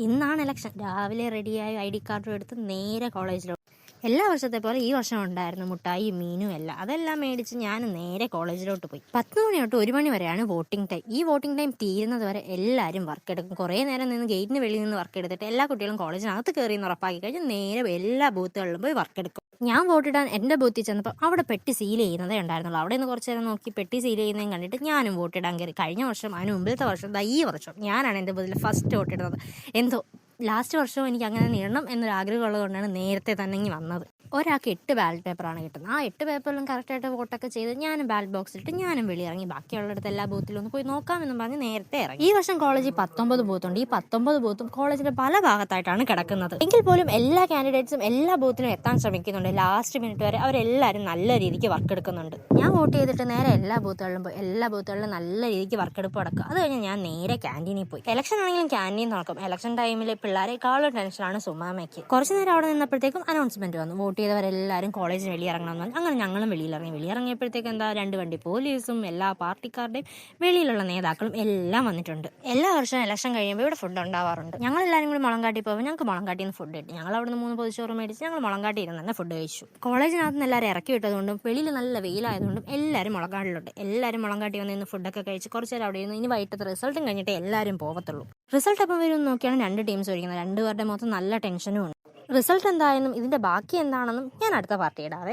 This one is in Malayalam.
ഇന്നാണ് ഇലക്ഷൻ. രാവിലെ റെഡിയായി ID കാർഡും എടുത്ത് നേരെ കോളേജിലോട്ട്. എല്ലാ വർഷത്തെ പോലെ ഈ വർഷം ഉണ്ടായിരുന്നു മുട്ടായി മീനും എല്ലാം. അതെല്ലാം മേടിച്ച് ഞാൻ നേരെ കോളേജിലോട്ട് പോയി. 10 മണി തൊട്ട് 1 മണി വരെയാണ് വോട്ടിംഗ് ടൈം. ഈ വോട്ടിംഗ് ടൈം തീരുന്നത് വരെ എല്ലാവരും വർക്ക് എടുക്കും. കുറേ നേരം നിന്ന് ഗേറ്റിന് വെളിയിൽ നിന്ന് വർക്ക് എടുത്തിട്ട് എല്ലാ കുട്ടികളും കോളേജിനകത്ത് കയറി എന്ന് ഉറപ്പാക്കി കഴിഞ്ഞ് നേരെ എല്ലാ ബൂത്തുകളിലും പോയി വർക്ക് എടുക്കും. ഞാൻ വോട്ടിടാൻ എൻ്റെ ബൂത്തിൽ ചെന്നപ്പോൾ അവിടെ പെട്ടി സീൽ ചെയ്യുന്നതേ ഉണ്ടായിരുന്നുള്ളൂ. അവിടെ നിന്ന് കുറച്ച് നേരം നോക്കി പെട്ടി സീൽ ചെയ്യുന്നതും കണ്ടിട്ട് ഞാനും വോട്ടിടാൻ കയറി. കഴിഞ്ഞ വർഷം അതിന് മുമ്പിലത്തെ വർഷം ഈ വർഷം ഞാനാണ് എൻ്റെ ബൂത്തിൽ ഫസ്റ്റ് വോട്ടിടുന്നത്. എന്തോ ലാസ്റ്റ് വർഷവും എനിക്ക് അങ്ങനെ നേടണം എന്നൊരാഗ്രഹം ഉള്ളതുകൊണ്ടാണ് നേരത്തെ തന്നെ ഇങ്ങ് വന്നത്. ഒരാൾക്ക് 8 ബാലറ്റ് പേപ്പറാണ് കിട്ടുന്നത്. ആ 8 പേപ്പറിലും കറക്റ്റായിട്ട് വോട്ടൊക്കെ ചെയ്ത് ഞാനും ബാലറ്റ് ബോക്സിലിട്ട് ഞാനും വെളിയിറങ്ങി. ബാക്കിയുള്ളിടത്ത് എല്ലാ ബൂത്തിലും ഒന്ന് പോയി നോക്കാമെന്നും പറഞ്ഞ് നേരത്തെ ഇറങ്ങി. ഈ വർഷം കോളേജിൽ 19 ബൂത്തുണ്ട്. ഈ 19 ബൂത്തും കോളേജിന്റെ പല ഭാഗത്തായിട്ടാണ് കിടക്കുന്നത്. എങ്കിൽ പോലും എല്ലാ കാൻഡിഡേറ്റ്സും എല്ലാ ബൂത്തിലും എത്താൻ ശ്രമിക്കുന്നുണ്ട്. ലാസ്റ്റ് മിനിറ്റ് വരെ അവരെല്ലാവരും നല്ല രീതിക്ക് വർക്ക് എടുക്കുന്നുണ്ട്. ഞാൻ വോട്ട് ചെയ്തിട്ട് നേരെ എല്ലാ ബൂത്തുകളിലും പോയി. എല്ലാ ബൂത്തുകളിലും നല്ല രീതിക്ക് വർക്കെടുപ്പ് നടക്കും. അത് കഴിഞ്ഞ് ഞാൻ നേരെ ക്യാൻറ്റീനിൽ പോയി. ഇലക്ഷൻ ആണെങ്കിലും ക്യാൻറ്റീൻ നടക്കും. ഇലക്ഷൻ ടൈമിൽ പിള്ളേരെക്കാളും ടെൻഷനാണ് സുമാമയ്ക്ക്. കുറച്ച് നേരം അവിടെ നിന്നപ്പോഴത്തേക്കും അനൗൺസ്മെന്റ് വന്നു. വോട്ട് ചെയ്തവരെല്ലാവരും കോളേജിന് വെളിയിറങ്ങണമെന്ന് പറഞ്ഞു. അങ്ങനെ ഞങ്ങളും വെളിയിറങ്ങിയപ്പോഴത്തേക്ക് 2 വണ്ടി പോലീസും എല്ലാ പാർട്ടിക്കാരുടെയും വെളിയിലുള്ള നേതാക്കളും എല്ലാം വന്നിട്ടുണ്ട്. എല്ലാ വർഷവും ഇലക്ഷൻ കഴിയുമ്പോൾ ഇവിടെ ഫുഡ് ഉണ്ടാവാറുണ്ട്. ഞങ്ങളെല്ലാവരും കൂടി മുളങ്കാട്ടി പോകുമ്പോൾ ഞങ്ങൾക്ക് മുളങ്കാട്ടിൽ നിന്ന് ഫുഡ് കിട്ടി. ഞങ്ങൾ അവിടെ നിന്ന് 3 പൊതിച്ചോറ് മേടിച്ച് ഞങ്ങൾ മുളങ്കാട്ടി ഇരുന്ന് തന്നെ ഫുഡ് കഴിച്ചു. കോളേജിനകത്ത് നിന്ന് എല്ലാവരും ഇറക്കി വിട്ടതുകൊണ്ടും വെളിയിൽ നല്ല വെയിലായതുകൊണ്ടും എല്ലാവരും മുളങ്കാട്ടിലുണ്ട്. എല്ലാവരും മുളങ്കാട്ടി വന്ന് ഇന്ന് ഫുഡൊക്കെ കഴിച്ച് കുറച്ച് നേരം അവിടെ ഇരുന്ന് ഇനി വൈകിട്ടത്തെ റിസൾട്ടും കഴിഞ്ഞിട്ട് എല്ലാവരും പോകത്തുള്ളൂ. റിസൾട്ട് അപ്പം വരും നോക്കിയാണ് 2 ടീംസ് ഒഴിക്കുന്നത്. 2 പേരുടെ മൊത്തം നല്ല ടെൻഷനും ഉണ്ട്. റിസൾട്ട് എന്തായെന്നും ഇതിന്റെ ബാക്കി എന്താണെന്നും ഞാൻ അടുത്ത പാർട്ടി ഇടാവേ.